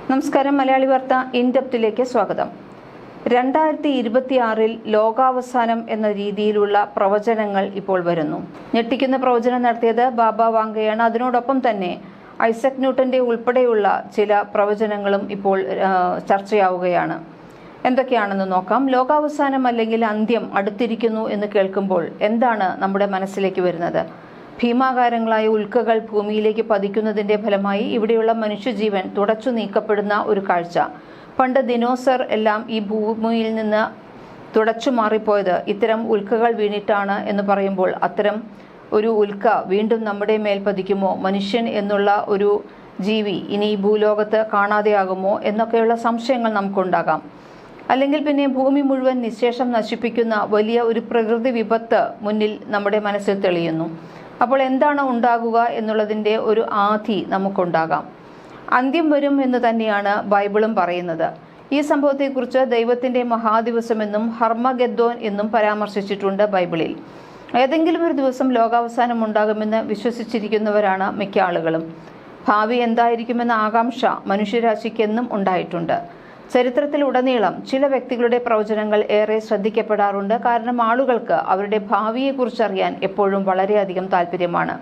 നമസ്കാരം. മലയാളി വാർത്ത ഇൻഡെപ്തിലേക്ക് സ്വാഗതം. 2026 ലോകാവസാനം എന്ന രീതിയിലുള്ള പ്രവചനങ്ങൾ ഇപ്പോൾ വരുന്നു. ഞെട്ടിക്കുന്ന പ്രവചനം നടത്തിയത് ബാബ വാങ്കയാണ്. അതിനോടൊപ്പം തന്നെ ഐസക് ന്യൂട്ടന്റെ ഉൾപ്പെടെയുള്ള ചില പ്രവചനങ്ങളും ഇപ്പോൾ ചർച്ചയാവുകയാണ്. എന്തൊക്കെയാണെന്ന് നോക്കാം. ലോകാവസാനം അല്ലെങ്കിൽ അന്ത്യം അടുത്തിരിക്കുന്നു എന്ന് കേൾക്കുമ്പോൾ എന്താണ് നമ്മുടെ മനസ്സിലേക്ക് വരുന്നത്? ഭീമാകാരങ്ങളായ ഉൽക്കകൾ ഭൂമിയിലേക്ക് പതിക്കുന്നതിന്റെ ഫലമായി ഇവിടെയുള്ള മനുഷ്യജീവൻ തുടച്ചു നീക്കപ്പെടുന്ന ഒരു കാഴ്ച. പണ്ട് ദിനോസർ എല്ലാം ഈ ഭൂമിയിൽ നിന്ന് തുടച്ചു മാറിപ്പോയത് ഇത്തരം ഉൽക്കകൾ വീണിട്ടാണ് എന്ന് പറയുമ്പോൾ അത്തരം ഒരു ഉൽക്ക വീണ്ടും നമ്മുടെ മേൽ പതിക്കുമോ? മനുഷ്യൻ എന്നുള്ള ഒരു ജീവി ഇനി ഈ ഭൂലോകത്ത് കാണാതെയാകുമോ എന്നൊക്കെയുള്ള സംശയങ്ങൾ നമുക്കുണ്ടാകാം. അല്ലെങ്കിൽ പിന്നെ ഭൂമി മുഴുവൻ നിശേഷം നശിപ്പിക്കുന്ന വലിയ ഒരു പ്രകൃതി വിപത്ത് മുന്നിൽ നമ്മുടെ മനസ്സിൽ തെളിയുന്നു. അപ്പോൾ എന്താണ് ഉണ്ടാകുക എന്നുള്ളതിൻ്റെ ഒരു ആധി നമുക്കുണ്ടാകാം. അന്ത്യം വരും എന്ന് തന്നെയാണ് ബൈബിളും പറയുന്നത്. ഈ സംഭവത്തെക്കുറിച്ച് ദൈവത്തിൻ്റെ മഹാദിവസമെന്നും ഹർമഗെദ്ദോൻ എന്നും പരാമർശിച്ചിട്ടുണ്ട് ബൈബിളിൽ. ഏതെങ്കിലും ഒരു ദിവസം ലോകാവസാനം ഉണ്ടാകുമെന്ന് വിശ്വസിച്ചിരിക്കുന്നവരാണ് മിക്ക ആളുകളും. ഭാവി എന്തായിരിക്കുമെന്ന ആകാംക്ഷ മനുഷ്യരാശിക്കെന്നും ഉണ്ടായിട്ടുണ്ട്. ചരിത്രത്തിലുടനീളം ചില വ്യക്തികളുടെ പ്രവചനങ്ങൾ ഏറെ ശ്രദ്ധിക്കപ്പെടാറുണ്ട്. കാരണം ആളുകൾക്ക് അവരുടെ ഭാവിയെക്കുറിച്ചറിയാൻ എപ്പോഴും വളരെയധികം താല്പര്യമാണ്.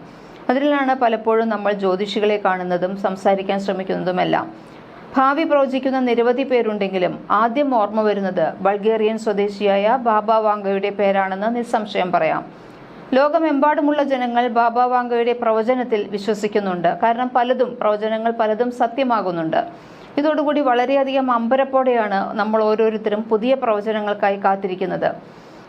അതിലാണ് പലപ്പോഴും നമ്മൾ ജ്യോതിഷികളെ കാണുന്നതും സംസാരിക്കാൻ ശ്രമിക്കുന്നതുമെല്ലാം. ഭാവി പ്രവചിക്കുന്ന നിരവധി പേരുണ്ടെങ്കിലും ആദ്യം ഓർമ്മ വരുന്നത് ബൾഗേറിയൻ സ്വദേശിയായ ബാബ വാങ്കയുടെ പേരാണെന്ന് നിസ്സംശയം പറയാം. ലോകമെമ്പാടുമുള്ള ജനങ്ങൾ ബാബ വാങ്കയുടെ പ്രവചനത്തിൽ വിശ്വസിക്കുന്നുണ്ട്. കാരണം പ്രവചനങ്ങൾ പലതും സത്യമാകുന്നുണ്ട്. ഇതോടുകൂടി വളരെയധികം അമ്പരപ്പോടെയാണ് നമ്മൾ ഓരോരുത്തരും പുതിയ പ്രവചനങ്ങൾക്കായി കാത്തിരിക്കുന്നത്.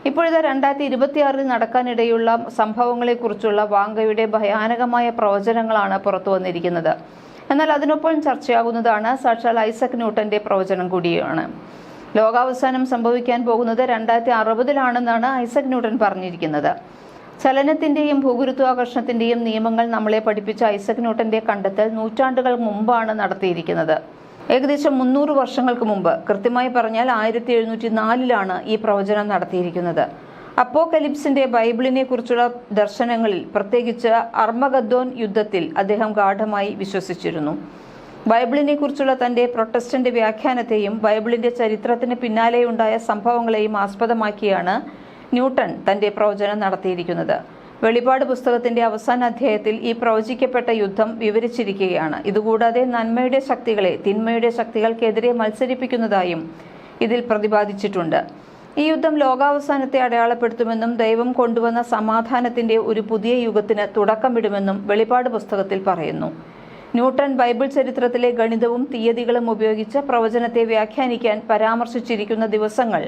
ഇപ്പോഴത്തെ 2026 നടക്കാനിടയുള്ള സംഭവങ്ങളെക്കുറിച്ചുള്ള വാങ്കയുടെ ഭയാനകമായ പ്രവചനങ്ങളാണ് പുറത്തു വന്നിരിക്കുന്നത്. എന്നാൽ അതിനൊപ്പം ചർച്ചയാകുന്നതാണ് സാക്ഷാൽ ഐസക് ന്യൂട്ടന്റെ പ്രവചനം കൂടിയാണ്. ലോകാവസാനം സംഭവിക്കാൻ പോകുന്നത് 2060 ഐസക് ന്യൂട്ടൻ പറഞ്ഞിരിക്കുന്നത്. ചലനത്തിന്റെയും ഭൂഗുരുത്വാകർഷണത്തിന്റെയും നിയമങ്ങൾ നമ്മളെ പഠിപ്പിച്ച ഐസക് ന്യൂട്ടന്റെ കണ്ടെത്തൽ നൂറ്റാണ്ടുകൾ മുമ്പാണ് നടത്തിയിരിക്കുന്നത്. ഏകദേശം 300 വർഷങ്ങൾക്ക് മുമ്പ്, കൃത്യമായി പറഞ്ഞാൽ 1704 ഈ പ്രവചനം നടത്തിയിരിക്കുന്നത്. അപ്പോകലിപ്സിന്റെ ബൈബിളിനെ കുറിച്ചുള്ള ദർശനങ്ങളിൽ, പ്രത്യേകിച്ച് അർമഗദ്ദോൻ യുദ്ധത്തിൽ അദ്ദേഹം ഗാഢമായി വിശ്വസിച്ചിരുന്നു. ബൈബിളിനെ കുറിച്ചുള്ള തന്റെ പ്രൊട്ടസ്റ്റന്റ് വ്യാഖ്യാനത്തെയും ബൈബിളിന്റെ ചരിത്രത്തിന് പിന്നാലെയുണ്ടായ സംഭവങ്ങളെയും ആസ്പദമാക്കിയാണ് ന്യൂട്ടൺ തന്റെ പ്രവചനം നടത്തിയിരിക്കുന്നത്. വെളിപാട് പുസ്തകത്തിന്റെ അവസാന അധ്യായത്തിൽ ഈ പ്രവചിക്കപ്പെട്ട യുദ്ധം വിവരിച്ചിരിക്കുകയാണ്. ഇതുകൂടാതെ നന്മയുടെ ശക്തികളെ തിന്മയുടെ ശക്തികൾക്കെതിരെ മത്സരിപ്പിക്കുന്നതായും ഇതിൽ പ്രതിപാദിച്ചിട്ടുണ്ട്. ഈ യുദ്ധം ലോകാവസാനത്തെ അടയാളപ്പെടുത്തുമെന്നും ദൈവം കൊണ്ടുവന്ന സമാധാനത്തിന്റെ ഒരു പുതിയ യുഗത്തിന് തുടക്കമിടുമെന്നും വെളിപാട് പുസ്തകത്തിൽ പറയുന്നു. ന്യൂട്ടൺ ബൈബിൾ ചരിത്രത്തിലെ ഗണിതവും തീയതികളും ഉപയോഗിച്ച് പ്രവചനത്തെ വ്യാഖ്യാനിക്കാൻ പരാമർശിച്ചിരിക്കുന്ന ദിവസങ്ങൾ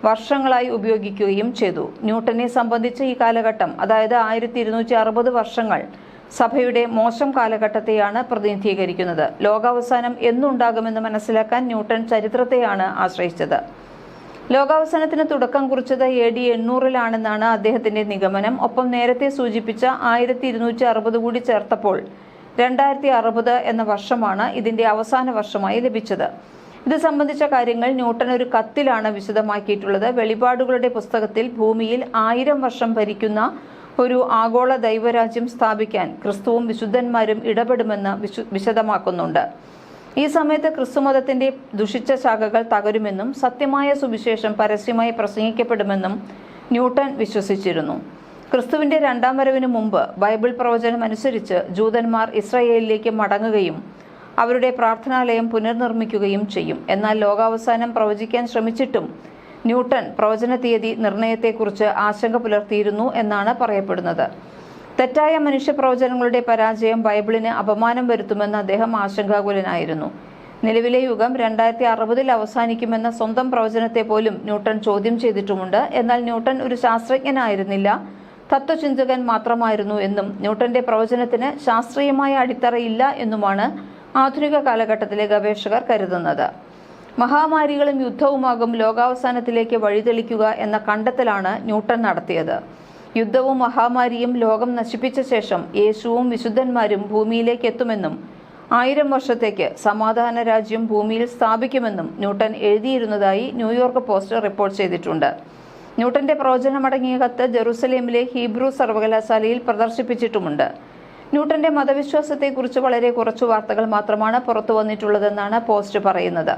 വർഷങ്ങളായി ഉപയോഗിക്കുകയും ചെയ്തു. ന്യൂട്ടനെ സംബന്ധിച്ച് ഈ കാലഘട്ടം, അതായത് 1260 വർഷങ്ങൾ, സഭയുടെ മോശം കാലഘട്ടത്തെയാണ് പ്രതിനിധീകരിക്കുന്നത്. ലോകാവസാനം എന്നുണ്ടാകുമെന്ന് മനസ്സിലാക്കാൻ ന്യൂട്ടൺ ചരിത്രത്തെയാണ് ആശ്രയിച്ചത്. ലോകാവസാനത്തിന് തുടക്കം കുറിച്ചത് AD 800 അദ്ദേഹത്തിന്റെ നിഗമനം. ഒപ്പം നേരത്തെ സൂചിപ്പിച്ച 1260 കൂടി ചേർത്തപ്പോൾ 2060 എന്ന വർഷമാണ് ഇതിന്റെ അവസാന വർഷമായി ലഭിച്ചത്. ഇത് സംബന്ധിച്ച കാര്യങ്ങൾ ന്യൂട്ടൺ ഒരു കത്തിലാണ് വിശദമാക്കിയിട്ടുള്ളത്. വെളിപാടുകളുടെ പുസ്തകത്തിൽ ഭൂമിയിൽ 1000 വർഷം ഭരിക്കുന്ന ഒരു ആഗോള ദൈവരാജ്യം സ്ഥാപിക്കാൻ ക്രിസ്തുവും വിശുദ്ധന്മാരും ഇടപെടുമെന്ന് വിശദമാക്കുന്നുണ്ട്. ഈ സമയത്ത് ക്രിസ്തുമതത്തിന്റെ ദുഷിച്ച ശാഖകൾ തകരുമെന്നും സത്യമായ സുവിശേഷം പരസ്യമായി പ്രസംഗിക്കപ്പെടുമെന്നും ന്യൂട്ടൺ വിശ്വസിച്ചിരുന്നു. ക്രിസ്തുവിന്റെ രണ്ടാം വരവിന് മുമ്പ് ബൈബിൾ പ്രവചനം അനുസരിച്ച് ജൂതന്മാർ ഇസ്രായേലിലേക്ക് മടങ്ങുകയും അവരുടെ പ്രാർത്ഥനാലയം പുനർനിർമ്മിക്കുകയും ചെയ്യും. എന്നാൽ ലോകാവസാനം പ്രവചിക്കാൻ ശ്രമിച്ചിട്ടും ന്യൂട്ടൺ പ്രവചന തീയതി നിർണയത്തെക്കുറിച്ച് ആശങ്ക പുലർത്തിയിരുന്നു എന്നാണ് പറയപ്പെടുന്നത്. തെറ്റായ മനുഷ്യ പ്രവചനങ്ങളുടെ പരാജയം ബൈബിളിന് അപമാനം വരുത്തുമെന്ന് അദ്ദേഹം ആശങ്കാകുലനായിരുന്നു. നിലവിലെ യുഗം 2060 അവസാനിക്കുമെന്ന സ്വന്തം പ്രവചനത്തെ പോലും ന്യൂട്ടൺ ചോദ്യം ചെയ്തിട്ടുമുണ്ട്. എന്നാൽ ന്യൂട്ടൺ ഒരു ശാസ്ത്രജ്ഞനായിരുന്നില്ല, തത്വചിന്തകൻ മാത്രമായിരുന്നു എന്നും ന്യൂട്ടന്റെ പ്രവചനത്തിന് ശാസ്ത്രീയമായ അടിത്തറയില്ല എന്നുമാണ് ആധുനിക കാലഘട്ടത്തിലെ ഗവേഷകർ കരുതുന്നത്. മഹാമാരികളും യുദ്ധവുമാകും ലോകാവസാനത്തിലേക്ക് വഴിതെളിക്കുക എന്ന കണ്ടെത്തലാണ് ന്യൂട്ടൺ നടത്തിയത്. യുദ്ധവും മഹാമാരിയും ലോകം നശിപ്പിച്ച ശേഷം യേശുവും വിശുദ്ധന്മാരും ഭൂമിയിലേക്ക് എത്തുമെന്നും 1000 വർഷത്തേക്ക് സമാധാന രാജ്യം ഭൂമിയിൽ സ്ഥാപിക്കുമെന്നും ന്യൂട്ടൺ എഴുതിയിരുന്നതായി ന്യൂയോർക്ക് പോസ്റ്റ് റിപ്പോർട്ട് ചെയ്തിട്ടുണ്ട്. ന്യൂട്ടന്റെ പ്രവചനമടങ്ങിയ കത്ത് ജെറുസലേമിലെ ഹീബ്രു സർവകലാശാലയിൽ പ്രദർശിപ്പിച്ചിട്ടുമുണ്ട്. ന്യൂട്ടന്റെ മതവിശ്വാസത്തെക്കുറിച്ച് വളരെ കുറച്ചു വാർത്തകൾ മാത്രമാണ് പുറത്തു വന്നിട്ടുള്ളതെന്നാണ് പോസ്റ്റ് പറയുന്നത്.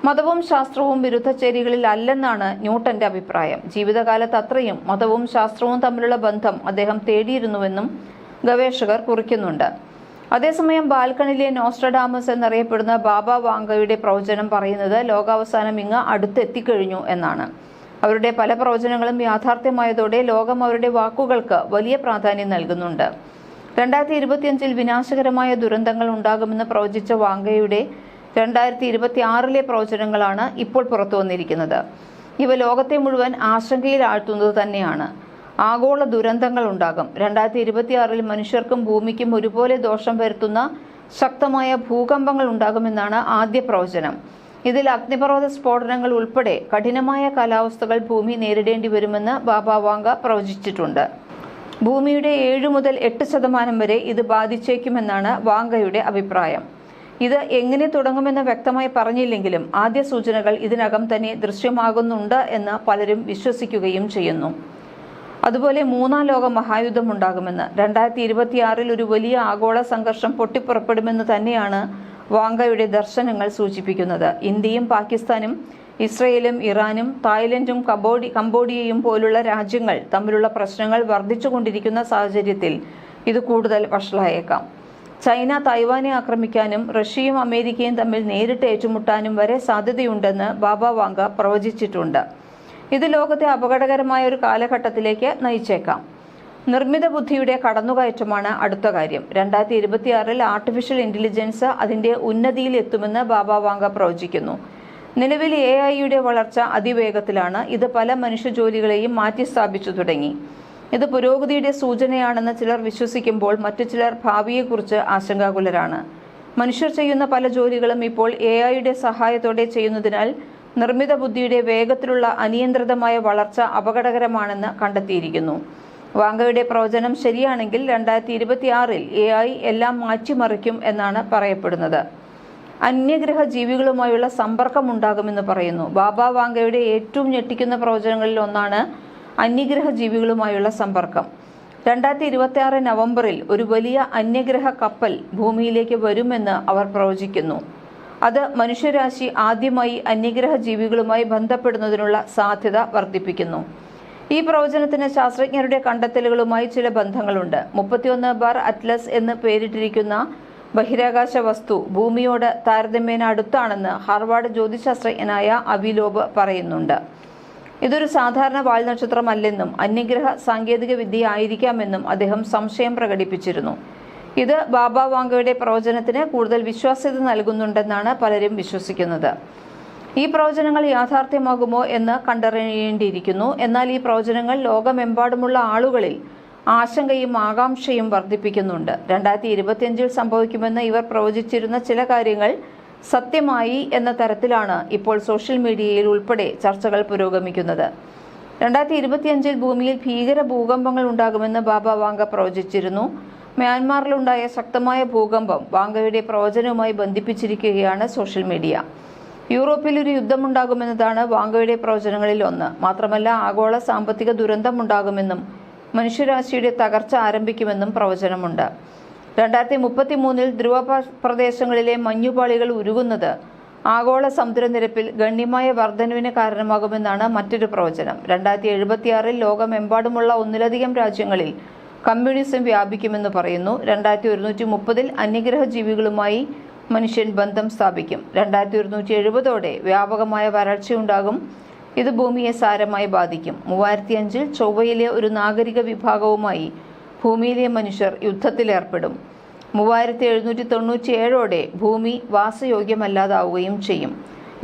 മതവും ശാസ്ത്രവും വിരുദ്ധചേരികളിൽ അല്ലെന്നാണ് ന്യൂട്ടന്റെ അഭിപ്രായം. ജീവിതകാലത്ത് അത്രയും മതവും ശാസ്ത്രവും തമ്മിലുള്ള ബന്ധം അദ്ദേഹം തേടിയിരുന്നുവെന്നും ഗവേഷകർ കുറിക്കുന്നുണ്ട്. അതേസമയം ബാൽക്കണിലെ നോസ്ട്രഡാമസ് എന്നറിയപ്പെടുന്ന ബാബ വാങ്കയുടെ പ്രവചനം പറയുന്നത് ലോകാവസാനം ഇങ്ങ് അടുത്തെത്തിക്കഴിഞ്ഞു എന്നാണ്. അവരുടെ പല പ്രവചനങ്ങളും യാഥാർത്ഥ്യമായതോടെ ലോകം അവരുടെ വാക്കുകൾക്ക് വലിയ പ്രാധാന്യം നൽകുന്നുണ്ട്. 2025 വിനാശകരമായ ദുരന്തങ്ങൾ ഉണ്ടാകുമെന്ന് പ്രവചിച്ച വാങ്കയുടെ 2026 പ്രവചനങ്ങളാണ് ഇപ്പോൾ പുറത്തു വന്നിരിക്കുന്നത്. ഇവ ലോകത്തെ മുഴുവൻ ആശങ്കയിൽ ആഴ്ത്തുന്നത് തന്നെയാണ്. ആഗോള ദുരന്തങ്ങൾ ഉണ്ടാകും. 2026 മനുഷ്യർക്കും ഭൂമിക്കും ഒരുപോലെ ദോഷം വരുത്തുന്ന ശക്തമായ ഭൂകമ്പങ്ങൾ ഉണ്ടാകുമെന്നാണ് ആദ്യ പ്രവചനം. ഇതിൽ അഗ്നിപർവ്വത സ്ഫോടനങ്ങൾ ഉൾപ്പെടെ കഠിനമായ കാലാവസ്ഥകൾ ഭൂമി നേരിടേണ്ടി വരുമെന്ന് ബാബ വാങ്ക പ്രവചിച്ചിട്ടുണ്ട്. ഭൂമിയുടെ 7 മുതൽ 8% വരെ ഇത് ബാധിച്ചേക്കുമെന്നാണ് വാങ്കയുടെ അഭിപ്രായം. ഇത് എങ്ങനെ തുടങ്ങുമെന്ന് വ്യക്തമായി പറഞ്ഞില്ലെങ്കിലും ആദ്യ സൂചനകൾ ഇതിനകം തന്നെ ദൃശ്യമാകുന്നുണ്ട് എന്ന് പലരും വിശ്വസിക്കുകയും ചെയ്യുന്നു. അതുപോലെ 3ാം ലോക മഹായുദ്ധം ഉണ്ടാകുമെന്ന്, 2026 ഒരു വലിയ ആഗോള സംഘർഷം പൊട്ടിപ്പുറപ്പെടുമെന്ന് തന്നെയാണ് വാങ്കയുടെ ദർശനങ്ങൾ സൂചിപ്പിക്കുന്നത്. ഇന്ത്യയും പാകിസ്ഥാനും ഇസ്രയേലും ഇറാനും തായ്ലൻഡും കംബോഡിയയും പോലുള്ള രാജ്യങ്ങൾ തമ്മിലുള്ള പ്രശ്നങ്ങൾ വർദ്ധിച്ചുകൊണ്ടിരിക്കുന്ന സാഹചര്യത്തിൽ ഇത് കൂടുതൽ വഷളായേക്കാം. ചൈന തായ്വാനെ ആക്രമിക്കാനും റഷ്യയും അമേരിക്കയും തമ്മിൽ നേരിട്ട് ഏറ്റുമുട്ടാനും വരെ സാധ്യതയുണ്ടെന്ന് ബാബ വാങ്ക പ്രവചിച്ചിട്ടുണ്ട്. ഇത് ലോകത്തെ അപകടകരമായ ഒരു കാലഘട്ടത്തിലേക്ക് നയിച്ചേക്കാം. നിർമ്മിത ബുദ്ധിയുടെ കടന്നുകയറ്റമാണ് അടുത്ത കാര്യം. 2026 ആർട്ടിഫിഷ്യൽ ഇന്റലിജൻസ് അതിന്റെ ഉന്നതിയിൽ എത്തുമെന്ന് ബാബ വാങ്ക പ്രവചിക്കുന്നു. നിലവിൽ AI വളർച്ച അതിവേഗത്തിലാണ്. ഇത് പല മനുഷ്യജോലികളെയും മാറ്റിസ്ഥാപിച്ചു തുടങ്ങി. ഇത് പുരോഗതിയുടെ സൂചനയാണെന്ന് ചിലർ വിശ്വസിക്കുമ്പോൾ മറ്റു ചിലർ ഭാവിയെക്കുറിച്ച് ആശങ്കാകുലരാണ്. മനുഷ്യർ ചെയ്യുന്ന പല ജോലികളും ഇപ്പോൾ AI സഹായത്തോടെ ചെയ്യുന്നതിനാൽ നിർമ്മിത ബുദ്ധിയുടെ വേഗത്തിലുള്ള അനിയന്ത്രിതമായ വളർച്ച അപകടകരമാണെന്ന് കണ്ടെത്തിയിരിക്കുന്നു. വാങ്കയുടെ പ്രവചനം ശരിയാണെങ്കിൽ 2026 AI എല്ലാം മാറ്റിമറിക്കും എന്നാണ് പറയപ്പെടുന്നത്. അന്യഗ്രഹ ജീവികളുമായുള്ള സമ്പർക്കം ഉണ്ടാകുമെന്ന് പറയുന്നു. ബാബ വാങ്കയുടെ ഏറ്റവും ഞെട്ടിക്കുന്ന പ്രവചനങ്ങളിൽ ഒന്നാണ് അന്യഗ്രഹ ജീവികളുമായുള്ള സമ്പർക്കം. 2026 നവംബറിൽ ഒരു വലിയ അന്യഗ്രഹ കപ്പൽ ഭൂമിയിലേക്ക് വരുമെന്ന് അവർ പ്രവചിക്കുന്നു. അത് മനുഷ്യരാശി ആദ്യമായി അന്യഗ്രഹ ജീവികളുമായി ബന്ധപ്പെടുന്നതിനുള്ള സാധ്യത വർദ്ധിപ്പിക്കുന്നു. ഈ പ്രവചനത്തിന് ശാസ്ത്രജ്ഞരുടെ കണ്ടെത്തലുകളുമായി ചില ബന്ധങ്ങളുണ്ട്. 31 ബാർ അറ്റ്ലസ് എന്ന് പേരിട്ടിരിക്കുന്ന ബഹിരാകാശ വസ്തു ഭൂമിയോട് താരതമ്യേന അടുത്താണെന്ന് ഹാർവാർഡ് ജ്യോതിശാസ്ത്രജ്ഞനായ അവിലോബ് പറയുന്നുണ്ട്. ഇതൊരു സാധാരണ വാൽനക്ഷത്രമല്ലെന്നും അന്യഗ്രഹ സാങ്കേതിക വിദ്യ ആയിരിക്കാമെന്നും അദ്ദേഹം സംശയം പ്രകടിപ്പിച്ചിരുന്നു. ഇത് ബാബ വാങ്കയുടെ പ്രവചനത്തിന് കൂടുതൽ വിശ്വാസ്യത നൽകുന്നുണ്ടെന്നാണ് പലരും വിശ്വസിക്കുന്നത്. ഈ പ്രവചനങ്ങൾ യാഥാർത്ഥ്യമാകുമോ എന്ന് കണ്ടറിയേണ്ടിയിരിക്കുന്നു. എന്നാൽ ഈ പ്രവചനങ്ങൾ ലോകമെമ്പാടുമുള്ള ആളുകളിൽ ആശങ്കയും ആകാംക്ഷയും വർദ്ധിപ്പിക്കുന്നുണ്ട്. 2025 സംഭവിക്കുമെന്ന് ഇവർ പ്രവചിച്ചിരുന്ന ചില കാര്യങ്ങൾ സത്യമായി എന്ന തരത്തിലാണ് ഇപ്പോൾ സോഷ്യൽ മീഡിയയിൽ ഉൾപ്പെടെ ചർച്ചകൾ പുരോഗമിക്കുന്നത്. 2025 ഭൂമിയിൽ ഭീകര ഭൂകമ്പങ്ങൾ ഉണ്ടാകുമെന്ന് ബാബ വാങ്ക പ്രവചിച്ചിരുന്നു. മ്യാൻമാറിലുണ്ടായ ശക്തമായ ഭൂകമ്പം വാങ്കയുടെ പ്രവചനവുമായി ബന്ധിപ്പിച്ചിരിക്കുകയാണ് സോഷ്യൽ മീഡിയ. യൂറോപ്പിൽ ഒരു യുദ്ധമുണ്ടാകുമെന്നതാണ് വാങ്കയുടെ പ്രവചനങ്ങളിൽ ഒന്ന്. മാത്രമല്ല ആഗോള സാമ്പത്തിക ദുരന്തമുണ്ടാകുമെന്നും മനുഷ്യരാശിയുടെ തകർച്ച ആരംഭിക്കുമെന്നും പ്രവചനമുണ്ട്. 2033 ധ്രുവ പ്രദേശങ്ങളിലെ മഞ്ഞുപാളികൾ ഉരുകുന്നത് ആഗോള സമുദ്രനിരപ്പിൽ ഗണ്യമായ വർധനവിന് കാരണമാകുമെന്നാണ് മറ്റൊരു പ്രവചനം. 2076 ലോകമെമ്പാടുമുള്ള ഒന്നിലധികം രാജ്യങ്ങളിൽ കമ്മ്യൂണിസം വ്യാപിക്കുമെന്ന് പറയുന്നു. 2130 അന്യഗ്രഹ ജീവികളുമായി മനുഷ്യൻ ബന്ധം സ്ഥാപിക്കും. 2170 വ്യാപകമായ വരൾച്ചയുണ്ടാകും. ഇത് ഭൂമിയെ സാരമായി ബാധിക്കും. 3005 ചൊവ്വയിലെ ഒരു നാഗരിക വിഭാഗവുമായി ഭൂമിയിലെ മനുഷ്യർ യുദ്ധത്തിലേർപ്പെടും. 3797 ഭൂമി വാസയോഗ്യമല്ലാതാവുകയും ചെയ്യും.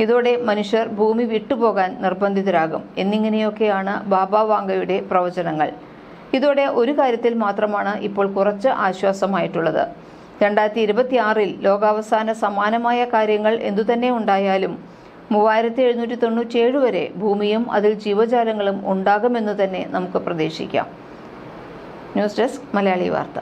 ഇതോടെ മനുഷ്യർ ഭൂമി വിട്ടുപോകാൻ നിർബന്ധിതരാകും. എന്നിങ്ങനെയൊക്കെയാണ് ബാബ വാങ്കയുടെ പ്രവചനങ്ങൾ. ഇതോടെ ഒരു കാര്യത്തിൽ മാത്രമാണ് ഇപ്പോൾ കുറച്ച് ആശ്വാസമായിട്ടുള്ളത്. 2026 ലോകാവസാന സമാനമായ കാര്യങ്ങൾ എന്തുതന്നെ ഉണ്ടായാലും 3797 വരെ ഭൂമിയും അതിൽ ജീവജാലങ്ങളും ഉണ്ടാകുമെന്ന് തന്നെ നമുക്ക് പ്രതീക്ഷിക്കാം. ന്യൂസ് ഡെസ്ക് മലയാളി വാർത്ത.